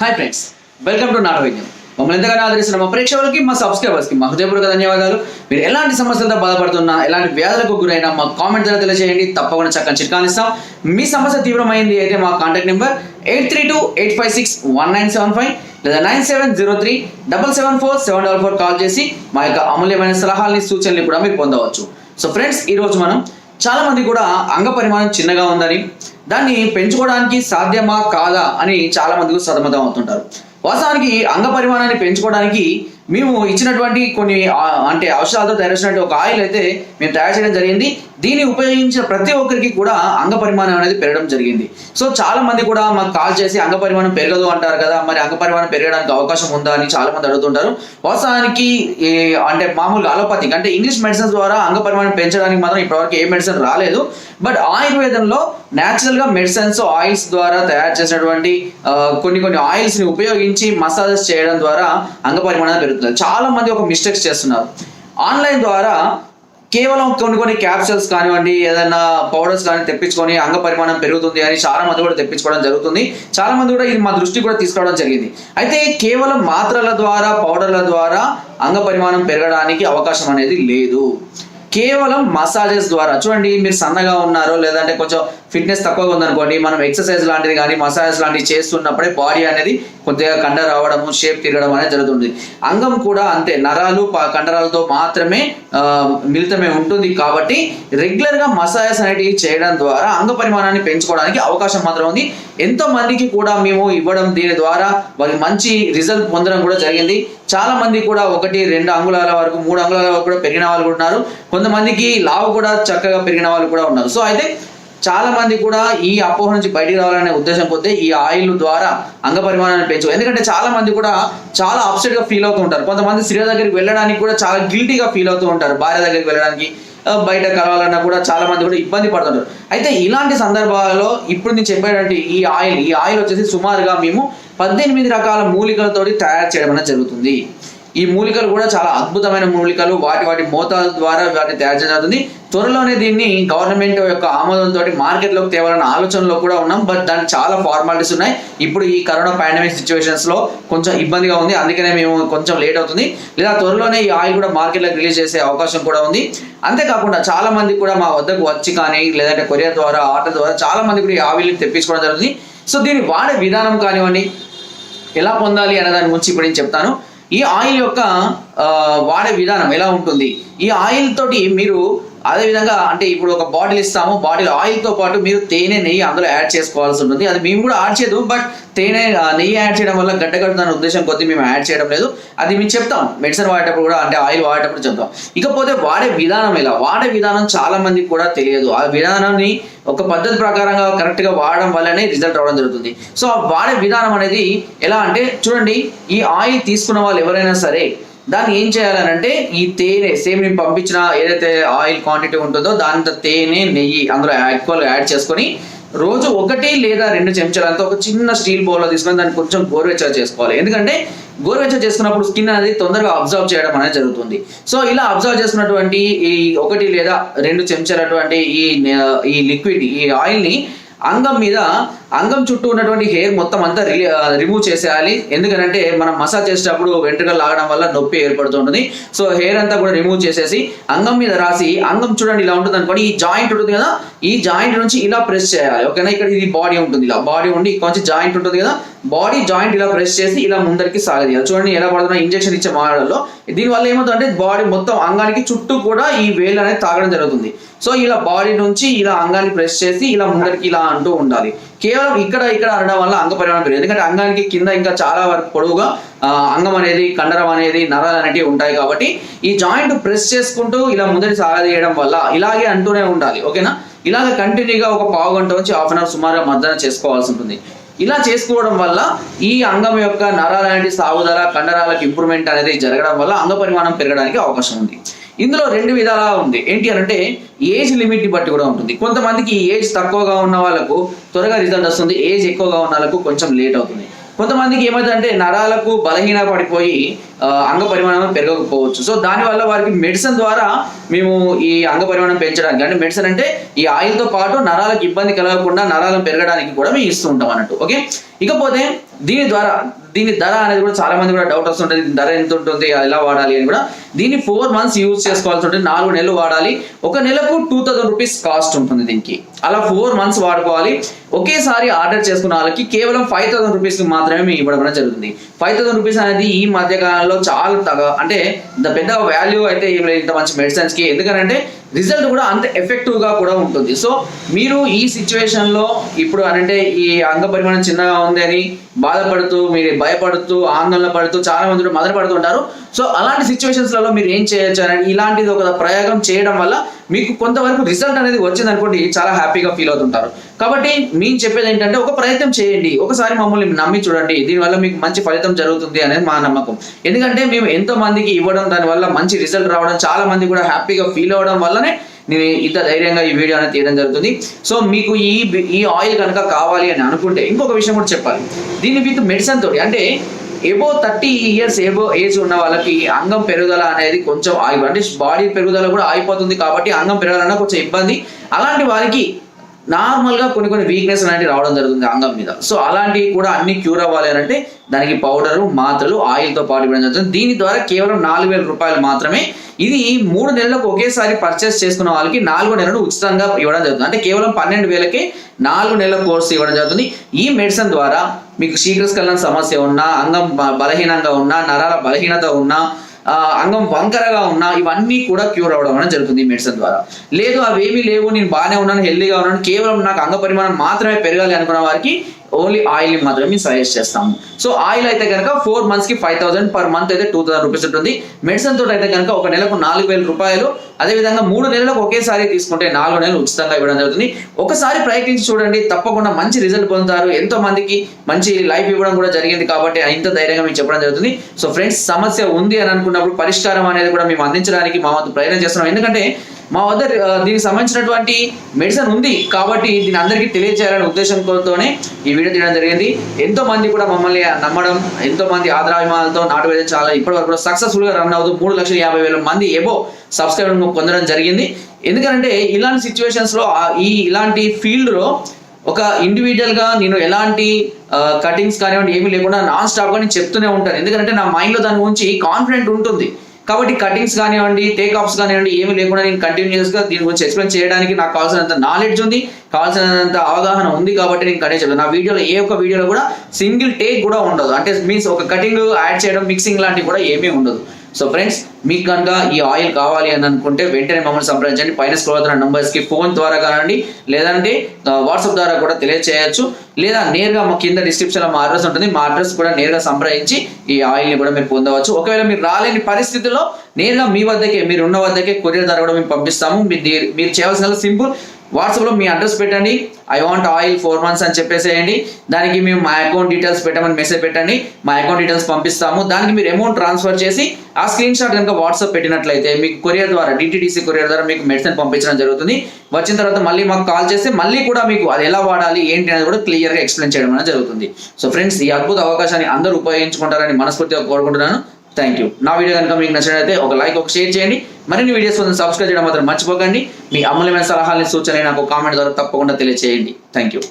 Hi friends, welcome to నాటు వైద్యం. మమ్మల్ని ఎంతగానో ఆదరిస్తున్న మా ప్రేక్షకులకి, మా సబ్స్క్రైబర్స్కి మా హృదయపూర్వక ధన్యవాదాలు. మీరు ఎలాంటి సమస్యలతో బాధపడుతున్నా, ఎలాంటి వ్యాధులకు గురైనా మా కామెంట్ ద్వారా తెలియజేయండి. తప్పకుండా చక్కని చిట్కాలు ఇస్తాం. మీ సమస్య తీవ్రమైంది అయితే మా కాంటాక్ట్ నెంబర్ 8328561975 లేదా 9703774744 కాల్ చేసి మా యొక్క అమూల్యమైన సలహాలని, సూచనలు కూడా మీరు పొందవచ్చు. సో ఫ్రెండ్స్, ఈరోజు మనం చాలా మంది కూడా అంగ పరిమాణం చిన్నగా ఉందని, దాన్ని పెంచుకోవడానికి సాధ్యమా కాదా అని చాలా మంది సతమతం అవుతుంటారు. వాస్తవానికి అంగ పరిమాణాన్ని పెంచుకోవడానికి మేము ఇచ్చినటువంటి కొన్ని అంటే ఔషధాలతో తయారు చేసినటువంటి ఒక ఆయిల్ అయితే మేము తయారు చేయడం జరిగింది. దీన్ని ఉపయోగించిన ప్రతి ఒక్కరికి కూడా అంగ పరిమాణం అనేది పెరగడం జరిగింది. సో చాలా మంది కూడా మాకు కాల్ చేసి అంగ పరిమాణం పెరగదు అంటారు కదా, మరి అంగ పరిమాణం పెరగడానికి అవకాశం ఉందా అని చాలా మంది అడుగుతుంటారు. వాస్తవానికి అంటే మామూలుగా అలోపతిక్ అంటే ఇంగ్లీష్ మెడిసిన్స్ ద్వారా అంగ పరిమాణం పెంచడానికి మాత్రం ఇప్పటివరకు ఏ మెడిసిన్ రాలేదు. బట్ ఆయుర్వేదంలో న్యాచురల్ గా మెడిసిన్స్ ఆయిల్స్ ద్వారా తయారు చేసినటువంటి కొన్ని ఆయిల్స్ ని ఉపయోగించి మసాజెస్ చేయడం ద్వారా అంగ పరిమాణం పెరుగుతుంది. చాలా మంది ఒక మిస్టేక్స్ చేస్తున్నారు. ఆన్లైన్ ద్వారా కేవలం కొన్ని క్యాప్సూల్స్ కానివ్వండి, ఏదైనా పౌడర్స్ కానీ తెప్పించుకొని అంగ పరిమాణం పెరుగుతుంది అని చాలా మంది కూడా తెప్పించుకోవడం జరుగుతుంది. చాలా మంది కూడా ఇది మా దృష్టి కూడా తీసుకురావడం జరిగింది. అయితే కేవలం మాత్రల ద్వారా, పౌడర్ల ద్వారా అంగ పరిమాణం పెరగడానికి అవకాశం అనేది లేదు. కేవలం మసాజెస్ ద్వారా, చూడండి, మీరు సన్నగా ఉన్నారో లేదంటే కొంచెం ఫిట్నెస్ తక్కువగా ఉందనుకోండి, మనం ఎక్సర్సైజ్ లాంటిది కానీ మసాజ్ లాంటివి చేస్తున్నప్పుడే బాడీ అనేది కొద్దిగా కండ రావడము, షేప్ తిరగడం అనేది జరుగుతుంది. అంగం కూడా అంతే, నరాలు కండరాలతో మాత్రమే మిళితమే ఉంటుంది. కాబట్టి రెగ్యులర్ గా మసాజెస్ అనేటివి చేయడం ద్వారా అంగ పరిమాణాన్ని పెంచుకోవడానికి అవకాశం మాత్రం ఉంది. ఎంతో మందికి కూడా మేము ఇవ్వడం, దీని ద్వారా వారికి మంచి రిజల్ట్ పొందడం కూడా జరిగింది. చాలా మంది కూడా 1-2 అంగుళాల వరకు, 3 అంగుళాల వరకు కూడా పెరిగిన వాళ్ళు కూడా ఉన్నారు. కొంతమందికి లావు కూడా చక్కగా పెరిగిన వాళ్ళు కూడా ఉన్నారు. సో అయితే చాలా మంది కూడా ఈ అపోహ నుంచి బయటికి రావాలనే ఉద్దేశం పోతే ఈ ఆయిల్ ద్వారా అంగ పరిమాణాన్ని పెంచు. ఎందుకంటే చాలా మంది కూడా చాలా అప్సెట్ గా ఫీల్ అవుతూ ఉంటారు. కొంతమంది స్త్రీ దగ్గరికి వెళ్ళడానికి కూడా చాలా గిల్టీగా ఫీల్ అవుతూ ఉంటారు. భార్య దగ్గరికి వెళ్ళడానికి, బయట కలవాలన్నా కూడా చాలా మంది కూడా ఇబ్బంది పడుతుంటారు. అయితే ఇలాంటి సందర్భాలలో ఇప్పుడు నేను చెప్పేటువంటి ఈ ఆయిల్ వచ్చేసి సుమారుగా మేము 18 రకాల మూలికలతోటి తయారు చేయడం అనేది జరుగుతుంది. ఈ మూలికలు కూడా చాలా అద్భుతమైన మూలికలు. వాటి మోతాదు ద్వారా వాటిని తయారు చేయడం జరుగుతుంది. త్వరలోనే దీన్ని గవర్నమెంట్ యొక్క ఆమోదంతో మార్కెట్లోకి తేవాలన్న ఆలోచనలో కూడా ఉన్నాం. బట్ దానికి చాలా ఫార్మాలిటీస్ ఉన్నాయి. ఇప్పుడు ఈ కరోనా పాండమిక్ సిచ్యువేషన్స్ లో కొంచెం ఇబ్బందిగా ఉంది. అందుకనే మేము కొంచెం లేట్ అవుతుంది. లేదా త్వరలోనే ఈ ఆయిల్ కూడా మార్కెట్లోకి రిలీజ్ చేసే అవకాశం కూడా ఉంది. అంతేకాకుండా చాలా మంది కూడా మా వద్దకు వచ్చి కానీ, లేదంటే కొరియర్ ద్వారా, ఆర్డర్ ద్వారా చాలా మంది కూడా ఈ ఆయిల్ని తెప్పించుకోవడం జరుగుతుంది. సో దీన్ని వాడే విధానం కానివ్వండి, ఎలా పొందాలి అనే దాని గురించి ఇప్పుడు నేను చెప్తాను. ఈ ఆయిల్ యొక్క వాడే విధానం ఎలా ఉంటుంది, ఈ ఆయిల్ తోటి మీరు అదే విధంగా అంటే ఇప్పుడు ఒక బాటిల్ ఇస్తాము, బాటిల్ ఆయిల్తో పాటు మీరు తేనె, నెయ్యి అందులో యాడ్ చేసుకోవాల్సి ఉంటుంది. అది మేము కూడా యాడ్ చేయదు, బట్ తేనె, నెయ్యి యాడ్ చేయడం వల్ల గడ్డ కడుతున్న ఉద్దేశం కొద్ది మేము యాడ్ చేయడం లేదు. అది మేము చెప్తాం మెడిసిన్ వాడేటప్పుడు కూడా, అంటే ఆయిల్ వాడేటప్పుడు చెప్తాం. ఇకపోతే వాడే విధానం ఎలా, వాడే విధానం చాలా మందికి కూడా తెలియదు. ఆ విధానాన్ని ఒక పద్ధతి ప్రకారంగా కరెక్ట్గా వాడడం వల్లనే రిజల్ట్ రావడం జరుగుతుంది. సో ఆ వాడే విధానం అనేది ఎలా అంటే, చూడండి, ఈ ఆయిల్ తీసుకున్న వాళ్ళు ఎవరైనా సరే దాన్ని ఏం చేయాలనంటే, ఈ తేనె సేమ్ నేను పంపించిన ఏదైతే ఆయిల్ క్వాంటిటీ ఉంటుందో దాంతో తేనె, నెయ్యి అందులో ఈక్వల్గా యాడ్ చేసుకొని రోజు 1 లేదా 2 చెంచాలంతా ఒక చిన్న స్టీల్ బౌల్లో తీసుకొని దాన్ని కొంచెం గోరువెచ్చగా చేసుకోవాలి. ఎందుకంటే గోరువెచ్చగా చేసుకున్నప్పుడు స్కిన్ అనేది తొందరగా అబ్జర్వ్ చేయడం అనేది జరుగుతుంది. సో ఇలా అబ్జర్వ్ చేసుకున్నటువంటి ఈ 1 లేదా 2 చెంచాలటువంటి ఈ లిక్విడ్, ఈ ఆయిల్ని అంగం చుట్టూ ఉన్నటువంటి హెయిర్ మొత్తం అంతా రిమూవ్ చేసేయాలి. ఎందుకంటే మనం మసాజ్ చేసేటప్పుడు వెంట్రుకలు లాగడం వల్ల నొప్పి ఏర్పడుతుంటుంది. సో హెయిర్ అంతా కూడా రిమూవ్ చేసేసి అంగం మీద రాసి, అంగం చూడండి ఇలా ఉంటుంది అనుకోండి, ఈ జాయింట్ ఉంటుంది కదా, ఈ జాయింట్ నుంచి ఇలా ప్రెస్ చేయాలి. ఓకేనా, ఇక్కడ ఇది బాడీ ఉంటుంది, ఇలా బాడీ ఉండి కొంచెం జాయింట్ ఉంటుంది కదా, బాడీ జాయింట్ ఇలా ప్రెస్ చేసి ఇలా ముందరికి సాగదీయాలి. చూడండి ఎలా పడుతున్నా ఇంజెక్షన్ ఇచ్చే మోడల్లో. దీనివల్ల ఏమవుతుందంటే బాడీ మొత్తం అంగానికి చుట్టూ కూడా ఈ వేలు అనేది తాగడం జరుగుతుంది. సో ఇలా బాడీ నుంచి ఇలా అంగాన్ని ప్రెస్ చేసి ఇలా ముందరికి ఇలా అంటూ ఉండాలి. కేవలం ఇక్కడ అనడం వల్ల అంగ పరిమాణం పెరుగుతుంది. ఎందుకంటే అంగానికి కింద ఇంకా చాలా వరకు పొడవుగా అంగం అనేది, కండరం అనేది, నరాలు అనేవి ఉంటాయి. కాబట్టి ఈ జాయింట్ ప్రెస్ చేసుకుంటూ ఇలా ముందరికి సాగదీయడం వల్ల ఇలాగే అంటూనే ఉండాలి. ఓకేనా, ఇలాగ కంటిన్యూగా ఒక పావు గంట నుంచి హాఫ్ అన్ అవర్ సుమారుగా మధ్యాహ్నం చేసుకోవాల్సి ఉంటుంది. ఇలా చేసుకోవడం వల్ల ఈ అంగం యొక్క నరాలు అనేది సాగుదల, కండరాలకు ఇంప్రూవ్మెంట్ అనేది జరగడం వల్ల అంగ పరిమాణం పెరగడానికి అవకాశం ఉంది. ఇందులో 2 విధాలా ఉంది. ఏంటి అంటే ఏజ్ లిమిట్ బట్టి కూడా ఉంటుంది. కొంతమందికి ఏజ్ తక్కువగా ఉన్న వాళ్ళకు త్వరగా రిజల్ట్ వస్తుంది, ఏజ్ ఎక్కువగా ఉన్న వాళ్ళకు కొంచెం లేట్ అవుతుంది. కొంతమందికి ఏమైందంటే నరాలకు బలహీన పడిపోయి అంగ పరిమాణం పెరగకపోవచ్చు. సో దానివల్ల వారికి మెడిసిన్ ద్వారా మేము ఈ అంగ పరిమాణం పెంచడానికి, అంటే మెడిసిన్ అంటే ఈ ఆయిల్తో పాటు నరాలకు ఇబ్బంది కలగకుండా నరాలను పెరగడానికి కూడా మేము ఇస్తూ ఉంటాం అన్నట్టు. ఓకే, ఇకపోతే దీని ధర అనేది కూడా చాలా మంది కూడా డౌట్ వస్తుంటుంది, ధర ఎంత ఉంటుంది, ఎలా వాడాలి అని కూడా. దీన్ని 4 months యూజ్ చేసుకోవాల్సి ఉంటుంది, 4 నెలలు వాడాలి. ఒక నెలకు 2000 రూపీస్ కాస్ట్ ఉంటుంది దీనికి. అలా 4 months వాడుకోవాలి. ఒకేసారి ఆర్డర్ చేసుకున్న వాళ్ళకి కేవలం 5000 రూపీస్ మాత్రమే మీకు ఇవ్వడం జరుగుతుంది. 5000 రూపీస్ అనేది ఈ మధ్య కాలంలో చాలా అంటే పెద్ద వాల్యూ అయితే ఏం లేదు ఇంత మంచి మెడిసిన్స్ కి. ఎందుకంటే రిజల్ట్ కూడా అంత ఎఫెక్టివ్ గా కూడా ఉంటుంది. సో మీరు ఈ సిచ్యువేషన్ లో ఇప్పుడు అంటే ఈ అంగ పరిమాణం చిన్నగా ఉంది అని బాధపడుతూ, మీరు భయపడుతూ, ఆందోళన పడుతూ చాలా మంది మదన పడుతుంటారు. సో అలాంటి సిచ్యువేషన్స్ లలో మీరు ఏం చేయొచ్చు అని ఇలాంటిది ఒక ప్రయోగం చేయడం వల్ల మీకు కొంతవరకు రిజల్ట్ అనేది వచ్చింది అనుకోండి, చాలా హ్యాపీగా ఫీల్ అవుతుంటారు. కాబట్టి మేము చెప్పేది ఏంటంటే ఒక ప్రయత్నం చేయండి, ఒకసారి మమ్మల్ని నమ్మి చూడండి, దీనివల్ల మీకు మంచి ఫలితం జరుగుతుంది అనేది మా నమ్మకం. ఎందుకంటే మేము ఎంతో మందికి ఇవ్వడం, దానివల్ల మంచి రిజల్ట్ రావడం, చాలా మంది కూడా హ్యాపీగా ఫీల్ అవ్వడం వల్లనే నేను ఇంత ధైర్యంగా ఈ వీడియో అనేది తీయడం జరుగుతుంది. సో మీకు ఈ ఆయిల్ కనుక కావాలి అని అనుకుంటే ఇంకొక విషయం కూడా చెప్పాలి. దీన్ని విత్ మెడిసిన్ తోటి అంటే ఎబో 30 years ఏజ్ ఉన్న వాళ్ళకి అంగం పెరుగుదల అనేది కొంచెం అంటే బాడీ పెరుగుదల కూడా ఆగిపోతుంది. కాబట్టి అంగం పెరగాలన్నా కొంచెం ఇబ్బంది. అలాంటి వారికి నార్మల్గా కొన్ని వీక్నెస్ అనేవి రావడం జరుగుతుంది అంగం మీద. సో అలాంటివి కూడా అన్ని క్యూర్ అవ్వాలి అని అంటే దానికి పౌడరు, మాత్రలు, ఆయిల్తో పాటు ఇవ్వడం జరుగుతుంది. దీని ద్వారా కేవలం 4000 రూపాయలు మాత్రమే. ఇది 3 నెలలకు ఒకేసారి పర్చేస్ చేసుకున్న వాళ్ళకి 4వ నెలను ఉచితంగా ఇవ్వడం జరుగుతుంది. అంటే కేవలం 12,000కే 4 నెలల కోర్సు ఇవ్వడం జరుగుతుంది. ఈ మెడిసిన్ ద్వారా మీకు శీఘ్రస్ఖలన సమస్య ఉన్నా, అంగం బలహీనంగా ఉన్నా, నరాల బలహీనత ఉన్నా, అంగం వంకరగా ఉన్నా ఇవన్నీ కూడా క్యూర్ అవ్వడం అనేది జరుగుతుంది ఈ మెడిసిన్ ద్వారా. లేదు అవేమీ లేవు, నేను బాగానే ఉన్నాను, హెల్దీగా ఉన్నాను, కేవలం నాకు అంగ పరిమాణం మాత్రమే పెరగాలి అనుకున్న వారికి ఓన్లీ ఆయిల్ మాత్రమే మేము సజెస్ట్ చేస్తాము. సో ఆయిల్ అయితే కనుక 4 months కి 5000, పర్ మంత్ అయితే 2000 రూపీస్ ఉంటుంది. మెడిసిన్ తోటి అయితే కనుక ఒక నెలకు 4000 రూపాయలు. అదేవిధంగా 3 నెలలకు ఒకేసారి తీసుకుంటే 4 నెలలు ఉచితంగా ఇవ్వడం జరుగుతుంది. ఒకసారి ప్రయత్నించి చూడండి, తప్పకుండా మంచి రిజల్ట్ పొందుతారు. ఎంతో మందికి మంచి లైఫ్ ఇవ్వడం కూడా జరిగింది కాబట్టి ఇంత ధైర్యంగా మేము చెప్పడం జరుగుతుంది. సో ఫ్రెండ్స్, సమస్య ఉంది అని అనుకున్నప్పుడు పరిష్కారం అనేది కూడా మేము అందించడానికి మా వంతు ప్రయత్నం చేస్తున్నాం. ఎందుకంటే మా వద్ద దీనికి సంబంధించినటువంటి మెడిసిన్ ఉంది కాబట్టి దీన్ని అందరికీ తెలియజేయాలనే ఉద్దేశంతోనే ఈ వీడియో తీయడం జరిగింది. ఎంతో మంది కూడా మమ్మల్ని నమ్మడం, ఎంతో మంది ఆదరాభిమానాలతో నాటు వైద్యం చాలా ఇప్పటి వరకు సక్సెస్ఫుల్ గా రన్ అవుతూ 3,50,000 మంది ఏవో సబ్స్క్రైబర్ పొందడం జరిగింది. ఎందుకంటే ఇలాంటి సిచ్యువేషన్స్ లో ఇలాంటి ఫీల్డ్ లో ఒక ఇండివిజువల్ గా నేను ఎలాంటి కటింగ్స్ కానివ్వండి ఏమీ లేకుండా నాన్ స్టాప్ గా నేను చెప్తూనే ఉంటాను. ఎందుకంటే నా మైండ్ లో దాని గురించి కాన్ఫిడెంట్ ఉంటుంది. కాబట్టి కటింగ్స్ కానివ్వండి, టేక్ ఆఫ్స్ కానివ్వండి ఏమీ లేకుండా నేను కంటిన్యూస్గా దీని గురించి ఎక్స్ప్లెయిన్ చేయడానికి నాకు కావాల్సినంత నాలెడ్జ్ ఉంది, కావాల్సినంత అవగాహన ఉంది. కాబట్టి నేను కంటిన్యూ చేస్తాను. నా వీడియోలో ఏ ఒక్క వీడియోలో కూడా సింగిల్ టేక్ కూడా ఉండదు. అంటే మీన్స్ ఒక కటింగ్ యాడ్ చేయడం, మిక్సింగ్ లాంటివి కూడా ఏమీ ఉండదు. సో ఫ్రెండ్స్, మీకు కనుక ఈ ఆయిల్ కావాలి అని అనుకుంటే వెంటనే మమ్మల్ని సంప్రదించండి. పైన స్క్రోల్ అవుతున్న నంబర్స్కి ఫోన్ ద్వారా కానివ్వండి, లేదంటే వాట్సాప్ ద్వారా కూడా తెలియజేయచ్చు. లేదా నేరుగా మా కింద డిస్క్రిప్షన్లో మా అడ్రస్ ఉంటుంది, మా అడ్రస్ కూడా నేరుగా సంప్రదించి ఈ ఆయిల్ని కూడా మీరు పొందవచ్చు. ఒకవేళ మీరు రాలేని పరిస్థితుల్లో నేరుగా మీ వద్దకే, మీరు ఉన్న వద్దకే కొరియర్ ద్వారా కూడా మేము పంపిస్తాము. మీరు చేయాల్సిన సింపుల్, వాట్సాప్లో మీ అడ్రస్ పెట్టండి, ఐ వాంట్ ఆయిల్ 4 months అని చెప్పేసేయండి. దానికి మేము మా అకౌంట్ డీటెయిల్స్ పెట్టమని మెసేజ్ పెట్టండి, మా అకౌంట్ డీటెయిల్స్ పంపిస్తాము. దానికి మీరు అమౌంట్ ట్రాన్స్ఫర్ చేసి ఆ స్క్రీన్ షాట్ కనుక వాట్సాప్ పెట్టినట్లయితే మీకు కొరియర్ ద్వారా, DTDC కొరియర్ ద్వారా మీకు మెడిసిన్ పంపించడం జరుగుతుంది. వచ్చిన తర్వాత మళ్ళీ మాకు కాల్ చేస్తే మళ్ళీ కూడా మీకు అది ఎలా వాడాలి ఏంటి అనేది కూడా క్లియర్గా ఎక్స్ప్లెయిన్ చేయడం అనేది జరుగుతుంది. సో ఫ్రెండ్స్, ఈ అద్భుత అవకాశాన్ని అందరూ ఉపయోగించుకుంటారని మనస్ఫూర్తిగా కోరుకుంటున్నాను. Thank you. నా వీడియో కనుక మీకు నచ్చినట్లయితే ఒక లైక్, ఒక షేర్ చేయండి. మరిన్ని వీడియోస్ కోసం సబ్స్క్రైబ్ చేయడం మాత్రం మర్చిపోకండి. మీ అమూల్యమైన సలహాలని, సూచనలు నాకు కామెంట్ ద్వారా తప్పకుండా తెలియజేయండి. Thank you.